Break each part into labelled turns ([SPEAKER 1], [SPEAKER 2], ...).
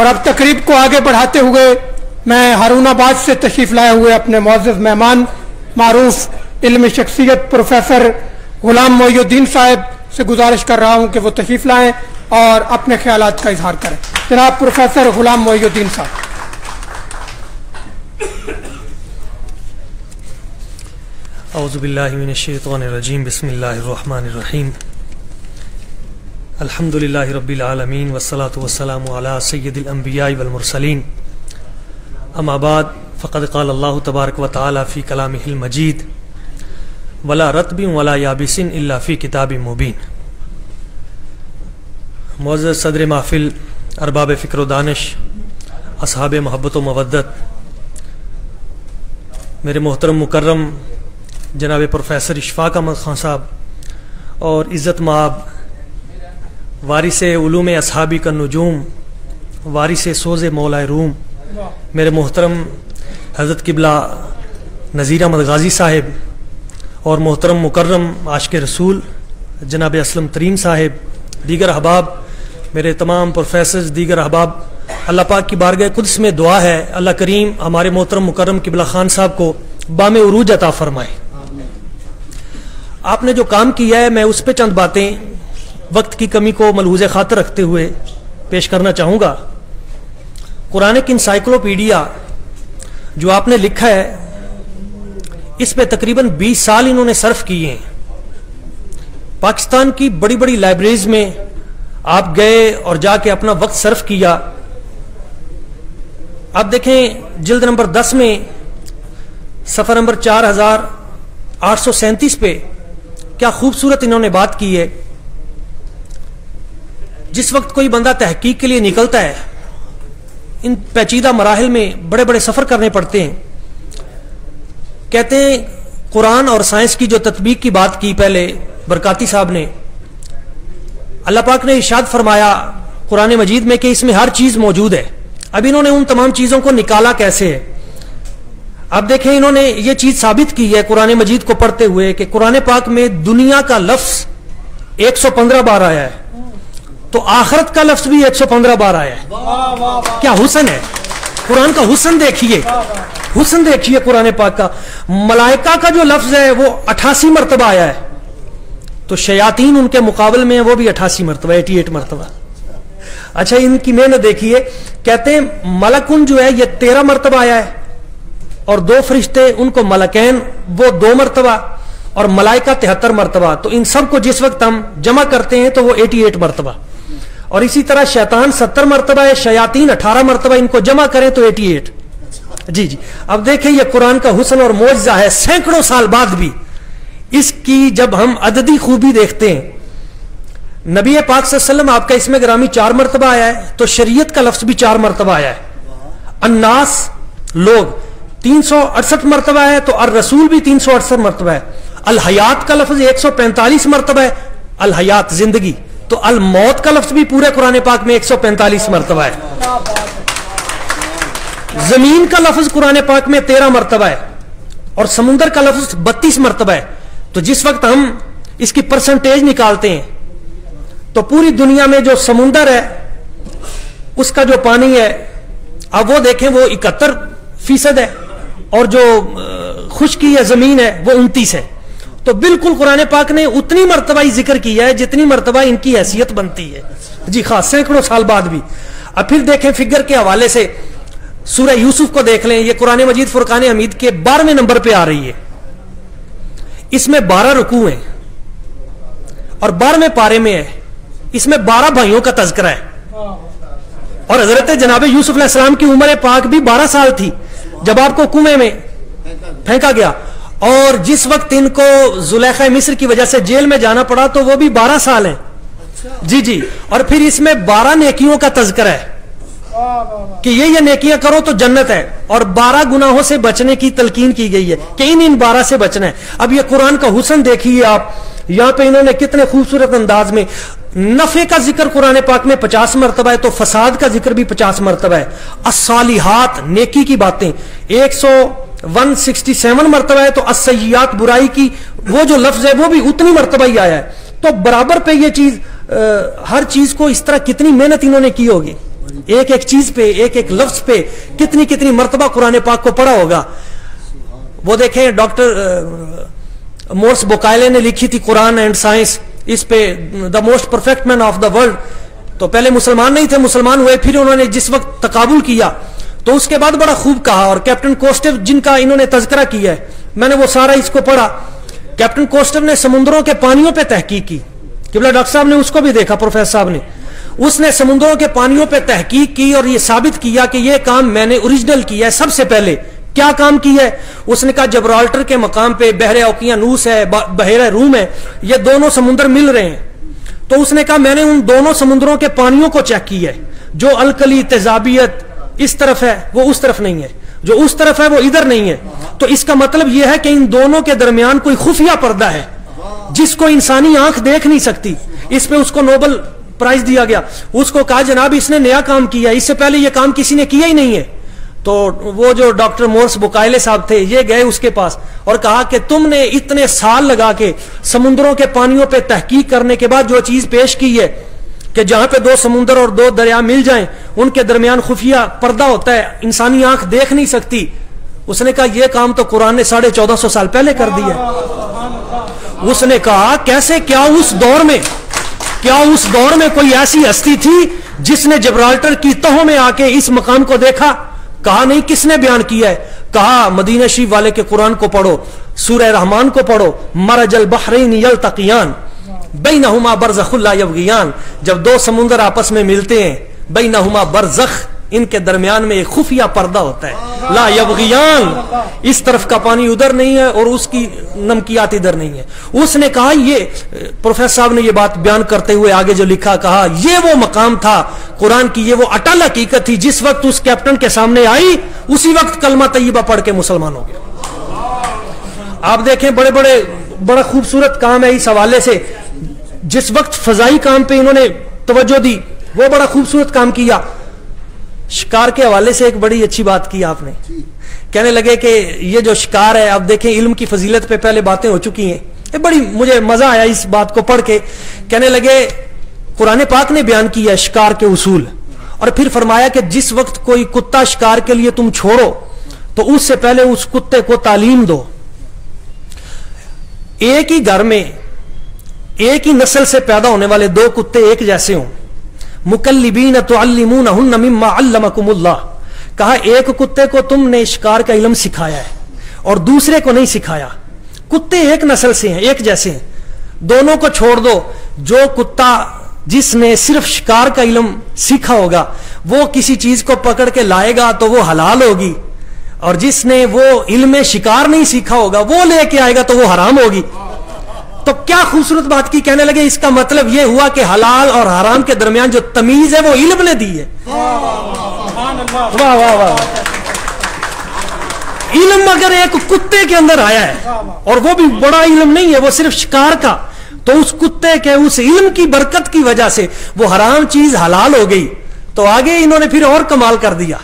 [SPEAKER 1] اور اب تقریب کو آگے بڑھاتے ہوئے میں ہارون آباد سے تشریف لائے ہوئے اپنے معزز مہمان معروف علم شخصیت پروفیسر غلام محی الدین صاحب سے گزارش کر رہا ہوں کہ وہ تشریف لائیں اور اپنے خیالات کا اظہار کریں. جناب پروفیسر غلام محی الدین صاحب.
[SPEAKER 2] اعوذ باللہ من الشیطان الرجیم. بسم اللہ الرحمن الرحیم. الحمدللہ رب العالمین والصلاة والسلام علی سید الانبیاء والمرسلین. اما بعد فقد قال اللہ تبارک و تعالی فی کلامہ المجید ولا رطب ولا یابس الا فی کتاب مبین. معزز صدر محفل، ارباب فکر و دانش، اصحاب محبت و مودت، میرے محترم مکرم جناب پروفیسر اشفاق احمد خان صاحب اور عزت مآب وارث علوم اصحابی کا نجوم، وارث سوز مولا روم، میرے محترم حضرت قبلہ نذیر احمد غازی صاحب اور محترم مکرم عاشق رسول جناب اسلم ترین صاحب، دیگر احباب، میرے تمام پروفیسرز، دیگر احباب، اللہ پاک کی بارگاہ قدس میں دعا ہے اللہ کریم ہمارے محترم مکرم قبلہ خان صاحب کو بام عروج عطا فرمائے. آپ نے جو کام کیا ہے میں اس پہ چند باتیں وقت کی کمی کو ملحوظ خاطر رکھتے ہوئے پیش کرنا چاہوں گا. قرآن کی انسائکلوپیڈیا جو آپ نے لکھا ہے اس پہ تقریباً 20 سال انہوں نے صرف کیے ہیں. پاکستان کی بڑی بڑی لائبریریز میں آپ گئے اور جا کے اپنا وقت صرف کیا. اب دیکھیں جلد نمبر 10 میں صفحہ نمبر 4837 پہ کیا خوبصورت انہوں نے بات کی ہے. جس وقت کوئی بندہ تحقیق کے لیے نکلتا ہے ان پیچیدہ مراحل میں بڑے بڑے سفر کرنے پڑتے ہیں. کہتے ہیں قرآن اور سائنس کی جو تطبیق کی بات کی پہلے برکاتی صاحب نے، اللہ پاک نے ارشاد فرمایا قرآن مجید میں کہ اس میں ہر چیز موجود ہے. اب انہوں نے ان تمام چیزوں کو نکالا کیسے ہے. اب دیکھیں انہوں نے یہ چیز ثابت کی ہے قرآن مجید کو پڑھتے ہوئے کہ قرآن پاک میں دنیا کا لفظ 115 بار آیا ہے تو آخرت کا لفظ بھی 115 بار آیا ہے. کیا حسن ہے قرآن کا. حسن دیکھیے، حسن دیکھیے قرآن پاک کا. ملائکہ کا جو لفظ ہے وہ 88 مرتبہ آیا ہے تو شیاطین ان کے مقابل میں وہ بھی 88 مرتبہ 88 مرتبہ. اچھا ان کی محنت دیکھیے. کہتے ہیں ملکن جو ہے یہ 13 مرتبہ آیا ہے اور 2 فرشتے ان کو ملکین وہ 2 مرتبہ اور ملائکہ 73 مرتبہ. تو ان سب کو جس وقت ہم جمع کرتے ہیں تو وہ 88 مرتبہ. اور اسی طرح شیطان 70 مرتبہ ہے، شیاطین 18 مرتبہ، ان کو جمع کریں تو 88. جی جی اب دیکھیں یہ قرآن کا حسن اور معجزہ ہے. سینکڑوں سال بعد بھی اس کی جب ہم عددی خوبی دیکھتے ہیں، نبی پاک صلی اللہ علیہ وسلم آپ کا اسم گرامی 4 مرتبہ آیا ہے تو شریعت کا لفظ بھی 4 مرتبہ آیا ہے. الناس لوگ 368 مرتبہ ہے تو الرسول بھی 368 مرتبہ ہے. الحیات کا لفظ 145 مرتبہ ہے، الحیات زندگی. تو الموت کا لفظ بھی پورے قرآن پاک میں 145 مرتبہ ہے. زمین کا لفظ قرآن پاک میں 13 مرتبہ ہے اور سمندر کا لفظ 32 مرتبہ ہے. تو جس وقت ہم اس کی پرسنٹیج نکالتے ہیں تو پوری دنیا میں جو سمندر ہے اس کا جو پانی ہے اب وہ دیکھیں وہ 71% ہے اور جو خشکی ہے زمین ہے وہ 29 ہے. تو بالکل قرآن پاک نے اتنی مرتبہ ہی ذکر کیا ہے جتنی مرتبہ ان کی حیثیت بنتی ہے. جی خاص سینکڑوں سال بعد بھی. اب پھر دیکھیں فگر کے حوالے سے سورہ یوسف کو دیکھ لیں. یہ قرآن مجید فرقان حمید کے 12ویں نمبر پہ آ رہی ہے. اس میں 12 رکوع ہیں اور 12ویں پارے میں ہے. اس میں 12 بھائیوں کا تذکرہ ہے اور حضرت جناب یوسف علیہ السلام کی عمر پاک بھی 12 سال تھی جب آپ کو کنویں میں پھینکا گیا. اور جس وقت ان کو زلیخا مصر کی وجہ سے جیل میں جانا پڑا تو وہ بھی 12 سال ہیں. جی جی اور پھر اس میں 12 نیکیوں کا تذکرہ ہے کہ یہ نیکیاں کرو تو جنت ہے اور 12 گناہوں سے بچنے کی تلقین کی گئی ہے کہ ان 12 سے بچنا ہے. اب یہ قرآن کا حسن دیکھیے آپ. یہاں پہ انہوں نے کتنے خوبصورت انداز میں نفع کا ذکر قرآن پاک میں 50 مرتبہ ہے تو فساد کا ذکر بھی 50 مرتبہ ہے. الصالحات نیکی کی باتیں 167 مرتبہ ہے تو السیئات برائی کی وہ جو لفظ ہے وہ بھی اتنی مرتبہ ہی آیا ہے. تو برابر پہ یہ چیز ہر چیز کو اس طرح کتنی محنت انہوں نے کی ہوگی. ایک ایک چیز پہ, ایک ایک لفظ پہ کتنی کتنی مرتبہ قرآن پاک کو پڑھا ہوگا. وہ دیکھیں ڈاکٹر مورس بوکائلے نے لکھی تھی قرآن اینڈ سائنس, اس پہ the most perfect man of the world. تو پہلے مسلمان نہیں تھے, مسلمان ہوئے, پھر انہوں نے جس وقت تقابل کیا تو اس کے بعد بڑا خوب کہا. اور کیپٹن کوسٹو جن کا انہوں نے تذکرہ کیا ہے, میں نے وہ سارا اس کو پڑھا. کیپٹن کوسٹو نے سمندروں کے پانیوں پہ تحقیق کی, قبلہ ڈاکٹر صاحب نے اس کو بھی دیکھا, پروفیسر صاحب نے, اس نے سمندروں کے پانیوں پہ تحقیق کی اور یہ ثابت کیا کہ یہ کام میں نے اوریجنل کیا ہے. سب سے پہلے کیا کام کیا ہے؟ اس نے کہا جبرالٹر کے مقام پہ بحر اوقیانوس ہے, بحیرہ روم ہے, یہ دونوں سمندر مل رہے ہیں. تو اس نے کہا میں نے ان دونوں سمندروں کے پانیوں کو چیک کیا ہے, جو الکلی تیزابیت اس طرف ہے وہ اس طرف نہیں ہے, جو اس طرف ہے وہ ادھر نہیں ہے. تو اس کا مطلب یہ ہے کہ ان دونوں کے درمیان کوئی خفیہ پردہ ہے جس کو انسانی آنکھ دیکھ نہیں سکتی. اس پہ اس کو نوبل پرائز دیا گیا. اس کو کہا جناب اس نے نیا کام کیا, اس سے پہلے یہ کام کسی نے کیا ہی نہیں ہے. تو وہ جو ڈاکٹر مورس بوکائلے صاحب تھے یہ گئے اس کے پاس اور کہا کہ تم نے اتنے سال لگا کے سمندروں کے پانیوں پہ تحقیق کرنے کے بعد جو چیز پیش کی ہے کہ جہاں پہ دو سمندر اور دو دریا مل جائیں ان کے درمیان خفیہ پردہ ہوتا ہے, انسانی آنکھ دیکھ نہیں سکتی. اس نے کہا یہ کام تو قرآن نے 1450 سال پہلے کر دیا. اس نے کہا کیسے, کیا اس دور میں کوئی ایسی ہستی تھی جس نے جبرالٹر کی تہوں میں آ کے اس مقام کو دیکھا؟ کہا نہیں. کس نے بیان کیا ہے؟ کہا مدینہ شریف والے کے قرآن کو پڑھو, سورہ رحمان کو پڑھو, مرج البحرین یلتقیان بینہما برزخ لا یبغیان. جب دو سمندر آپس میں ملتے ہیں, بینہما برزخ, ان کے درمیان میں ایک خفیہ پردہ ہوتا ہے, لا یبغیان, اس طرف کا پانی ادھر نہیں ہے اور اس کی نمکیات ادھر نہیں ہے. اس نے کہا, یہ پروفیسر صاحب نے یہ بات بیان کرتے ہوئے آگے جو لکھا, کہا یہ وہ مقام تھا قرآن کی, یہ وہ اٹل حقیقت تھی جس وقت اس کیپٹن کے سامنے آئی اسی وقت کلمہ طیبہ پڑھ کے مسلمان ہو گیا. آپ دیکھیں بڑا خوبصورت کام ہے اس حوالے سے. جس وقت فضائی کام پہ انہوں نے توجہ دی وہ بڑا خوبصورت کام کیا. شکار کے حوالے سے ایک بڑی اچھی بات کی آپ نے, کہنے لگے کہ یہ جو شکار ہے, آپ دیکھیں علم کی فضیلت پہ پہلے باتیں ہو چکی ہیں, بڑی مجھے مزہ آیا اس بات کو پڑھ کے. کہنے لگے قرآن پاک نے بیان کیا ہے شکار کے اصول, اور پھر فرمایا کہ جس وقت کوئی کتا شکار کے لیے تم چھوڑو تو اس سے پہلے اس کتے کو تعلیم دو. ایک ہی گھر میں ایک ہی نسل سے پیدا ہونے والے دو کتے ایک جیسے ہوں, مکلبین تعلمونہن مما علمکم اللہ. کہا ایک کتے کو تم نے شکار کا علم سکھایا ہے اور دوسرے کو نہیں سکھایا. کتے ایک نسل سے ہیں, ایک جیسے ہیں, دونوں کو چھوڑ دو. جو کتا جس نے صرف شکار کا علم سیکھا ہوگا وہ کسی چیز کو پکڑ کے لائے گا تو وہ حلال ہوگی, اور جس نے وہ علم شکار نہیں سیکھا ہوگا وہ لے کے آئے گا تو وہ حرام ہوگی. تو کیا خوبصورت بات کی. کہنے لگے اس کا مطلب یہ ہوا کہ حلال اور حرام کے درمیان جو تمیز ہے وہ علم نے دی ہے. واہ واہ واہ. علم اگر ایک کتے کے اندر آیا ہے اور وہ بھی بڑا علم نہیں ہے, وہ صرف شکار کا, تو اس کتے کے اس علم کی برکت کی وجہ سے وہ حرام چیز حلال ہو گئی. تو آگے انہوں نے پھر اور کمال کر دیا.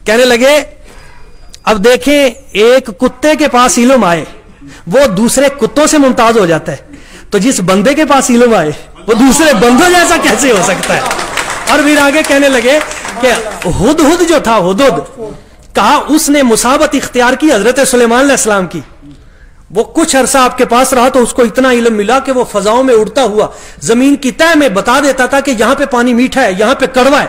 [SPEAKER 2] کہنے لگے اب دیکھیں ایک کتے کے پاس علم آئے وہ دوسرے کتوں سے ممتاز ہو جاتا ہے, تو جس بندے کے پاس علم آئے وہ دوسرے بندوں جیسا کیسے ہو سکتا ہے. اور پھر آگے کہنے لگے کہ ہدہد جو تھا, ہدہد, کہا اس نے مسابت اختیار کی حضرت سلیمان علیہ السلام کی. وہ کچھ عرصہ آپ کے پاس رہا تو اس کو اتنا علم ملا کہ وہ فضاؤں میں اڑتا ہوا زمین کی تہ میں بتا دیتا تھا کہ یہاں پہ پانی میٹھا ہے, یہاں پہ کڑوا ہے.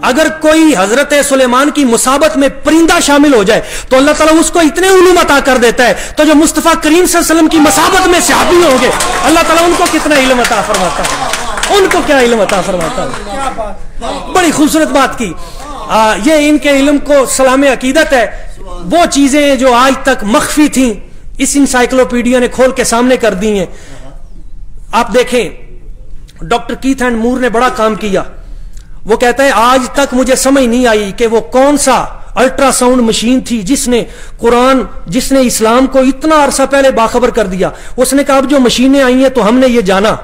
[SPEAKER 2] اگر کوئی حضرت سلیمان کی مسابت میں پرندہ شامل ہو جائے تو اللہ تعالیٰ اس کو اتنے علوم عطا کر دیتا ہے. تو جو مصطفیٰ کریم صلی اللہ علیہ وسلم کی مسابت میں صحابی ہوں گے اللہ تعالیٰ ان کو کتنا علم عطا فرماتا ہے, ان کو کیا علم عطا فرماتا ہے. بڑی خوبصورت بات کی. یہ ان کے علم کو سلام عقیدت ہے. وہ چیزیں جو آج تک مخفی تھیں اس انسائکلوپیڈیا نے کھول کے سامنے کر دی ہیں. آپ دیکھیں ڈاکٹر کیتھ اینڈ مور نے بڑا کام کیا. وہ کہتا ہے آج تک مجھے سمجھ نہیں آئی کہ وہ کون سا الٹرا ساؤنڈ مشین تھی جس نے قرآن, جس نے اسلام کو اتنا عرصہ پہلے باخبر کر دیا. اس نے کہا اب جو مشینیں آئی ہیں تو ہم نے یہ جانا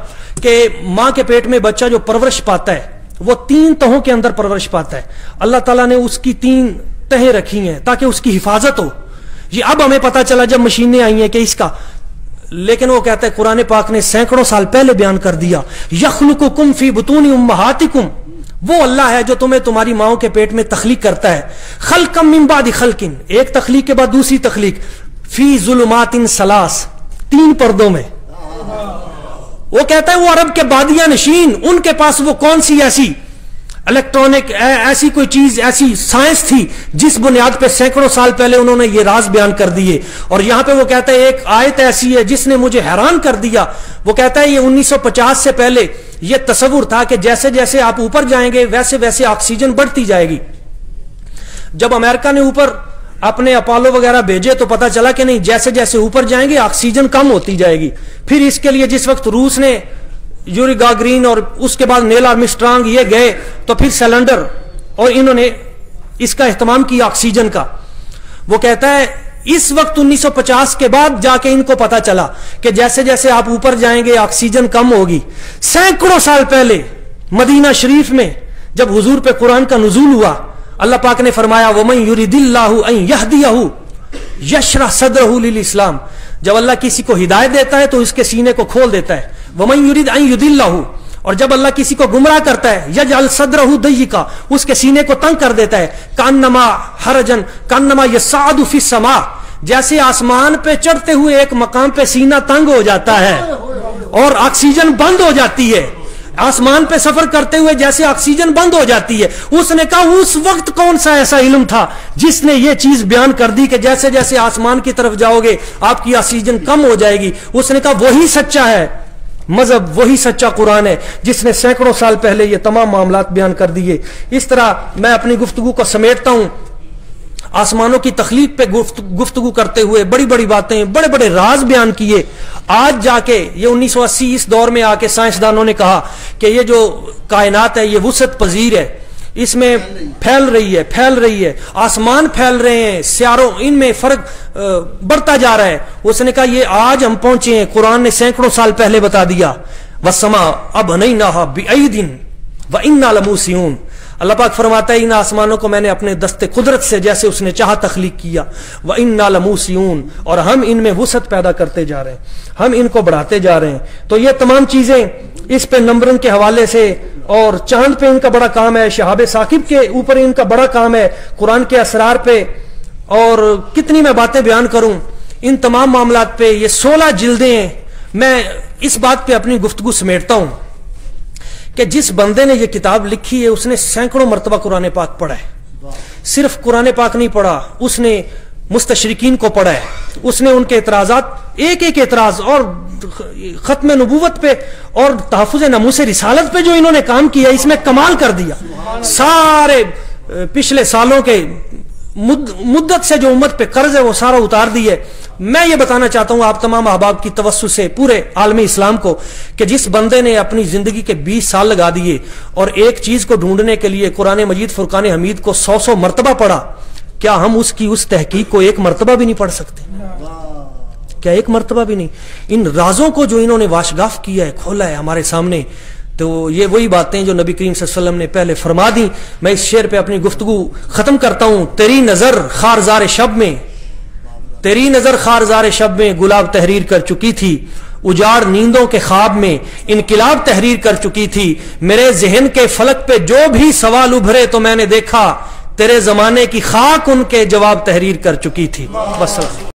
[SPEAKER 2] کہ ماں کے پیٹ میں بچہ جو پرورش پاتا ہے وہ 3 تہوں کے اندر پرورش پاتا ہے. اللہ تعالیٰ نے اس کی 3 تہیں رکھی ہیں تاکہ اس کی حفاظت ہو. یہ اب ہمیں پتا چلا جب مشینیں آئی ہیں کہ اس کا, لیکن وہ کہتا ہے قرآن پاک نے سینکڑوں سال پہلے بیان کر دیا, یخلقکم فی بطون امہاتکم, وہ اللہ ہے جو تمہیں تمہاری ماؤں کے پیٹ میں تخلیق کرتا ہے. خلقم من بعد خلقن, ایک تخلیق کے بعد دوسری تخلیق. فی ظلمات ثلاث, 3 پردوں میں. وہ کہتا ہے وہ عرب کے بادیہ نشین, ان کے پاس وہ کون سی ایسی الیکٹرانک ایسی کوئی چیز, ایسی سائنس تھی جس بنیاد پہ سینکڑوں سال پہلے انہوں نے یہ راز بیان کر دیے. اور یہاں پہ وہ کہتا ہے ایک آیت ایسی ہے جس نے مجھے حیران کر دیا. وہ کہتا ہے یہ 1950 سے پہلے یہ تصور تھا کہ جیسے جیسے آپ اوپر جائیں گے ویسے ویسے آکسیجن بڑھتی جائے گی. جب امریکہ نے اوپر اپنے اپولو وغیرہ بھیجے تو پتا چلا کہ نہیں, جیسے جیسے اوپر جائیں گے آکسیجن کم ہوتی جائے گی. پھر اس کے لیے جس وقت روس نے یوری گاگرین اور اس کے بعد نیل آرمسٹرانگ یہ گئے تو پھر سیلنڈر اور انہوں نے اس کا اہتمام کیا آکسیجن کا. وہ کہتا ہے اس وقت 1950 کے بعد جا کے ان کو پتا چلا کہ جیسے جیسے آپ اوپر جائیں گے آکسیجن کم ہوگی. سینکڑوں سال پہلے مدینہ شریف میں جب حضور پہ قرآن کا نزول ہوا, اللہ پاک نے فرمایا وَمَن يُرِدِ اللَّهُ أَن يَهْدِيَهُ يَشْرَحْ صَدْرَهُ لِلْإِسْلَامِ. جب اللہ کسی کو ہدایت دیتا ہے تو اس کے سینے کو کھول دیتا ہے. وَمَن يُرِدْ أَن يُضِلَّهُ, اور جب اللہ کسی کو گمراہ کرتا ہے يَجْعَلْ صَدْرَهُ ضَيِّقًا, اس کے سینے کو تنگ کر دیتا ہے. كَأَنَّمَا حَرَجًا كَأَنَّمَا يَصْعَدُ فِي السَّمَاءِ, جیسے آسمان پہ چڑھتے ہوئے ایک مقام پہ سینہ تنگ ہو جاتا ہے اور آکسیجن بند ہو جاتی ہے. آسمان پہ سفر کرتے ہوئے جیسے آکسیجن بند ہو جاتی ہے. اس نے کہا اس وقت کون سا ایسا علم تھا جس نے یہ چیز بیان کر دی کہ جیسے جیسے آسمان کی طرف جاؤ گے آپ کی آکسیجن کم ہو جائے گی. اس نے کہا وہی سچا ہے مذہب, وہی سچا قرآن ہے جس نے سینکڑوں سال پہلے یہ تمام معاملات بیان کر دیے. اس طرح میں اپنی گفتگو کو سمیٹتا ہوں. آسمانوں کی تخلیق پہ گفتگو کرتے ہوئے بڑی بڑی باتیں, بڑے بڑے راز بیان کیے. آج جا کے یہ 1980 اس دور میں آ کے سائنسدانوں نے کہا کہ یہ جو کائنات ہے یہ وسعت پذیر ہے, اس میں پھیل رہی ہے, آسمان پھیل رہے ہیں, سیاروں ان میں فرق بڑھتا جا رہا ہے. اس نے کہا یہ آج ہم پہنچے ہیں, قرآن نے سینکڑوں سال پہلے بتا دیا. وَالسَّمَاءَ أَبْنَيْنَاهَا بِأَيْدٍ وَإِنَّا لَمُوسِعُونَ. اللہ پاک فرماتا ہے ان آسمانوں کو میں نے اپنے دست قدرت سے جیسے اس نے چاہا تخلیق کیا. وَإِنَّا لَمُوسِعُونَ, اور ہم ان میں وسعت پیدا کرتے جا رہے ہیں, ہم ان کو بڑھاتے جا رہے ہیں. تو یہ تمام چیزیں اس پہ نمبرنگ کے حوالے سے, اور چاند پہ ان کا بڑا کام ہے, شہاب ثاقب کے اوپر ان کا بڑا کام ہے, قرآن کے اسرار پہ, اور کتنی میں باتیں بیان کروں ان تمام معاملات پہ. یہ 16 جلدیں ہیں. میں اس بات پہ اپنی گفتگو سمیٹتا ہوں کہ جس بندے نے یہ کتاب لکھی ہے اس نے سینکڑوں مرتبہ قرآن پاک پڑھا ہے. صرف قرآن پاک نہیں پڑھا, اس نے مستشرقین کو پڑھا ہے, اس نے ان کے اعتراضات, ایک ایک اعتراض, اور ختم نبوت پہ اور تحفظ ناموس رسالت پہ جو انہوں نے کام کیا اس میں کمال کر دیا. سارے پچھلے سالوں کے مدت سے جو امت پہ قرض ہے وہ سارا اتار دی ہے. میں یہ بتانا چاہتا ہوں آپ تمام احباب کی توسط سے پورے عالم اسلام کو کہ جس بندے نے اپنی زندگی کے 20 سال لگا دیے اور ایک چیز کو ڈھونڈنے کے لیے قرآن مجید فرقان حمید کو 100 مرتبہ پڑھا, کیا ہم اس کی اس تحقیق کو ایک مرتبہ بھی نہیں پڑھ سکتے؟ کیا ایک مرتبہ بھی نہیں؟ ان رازوں کو جو انہوں نے واشگاف کیا ہے, کھولا ہے ہمارے سامنے, تو یہ وہی باتیں جو نبی کریم صلی اللہ علیہ وسلم نے پہلے فرما دی. میں اس شعر پہ اپنی گفتگو ختم کرتا ہوں. تیری نظر خارزار شب میں, تیری نظر خارزار شب میں گلاب تحریر کر چکی تھی, اجاڑ نیندوں کے خواب میں انقلاب تحریر کر چکی تھی. میرے ذہن کے فلک پہ جو بھی سوال ابھرے تو میں نے دیکھا تیرے زمانے کی خاک ان کے جواب تحریر کر چکی تھی.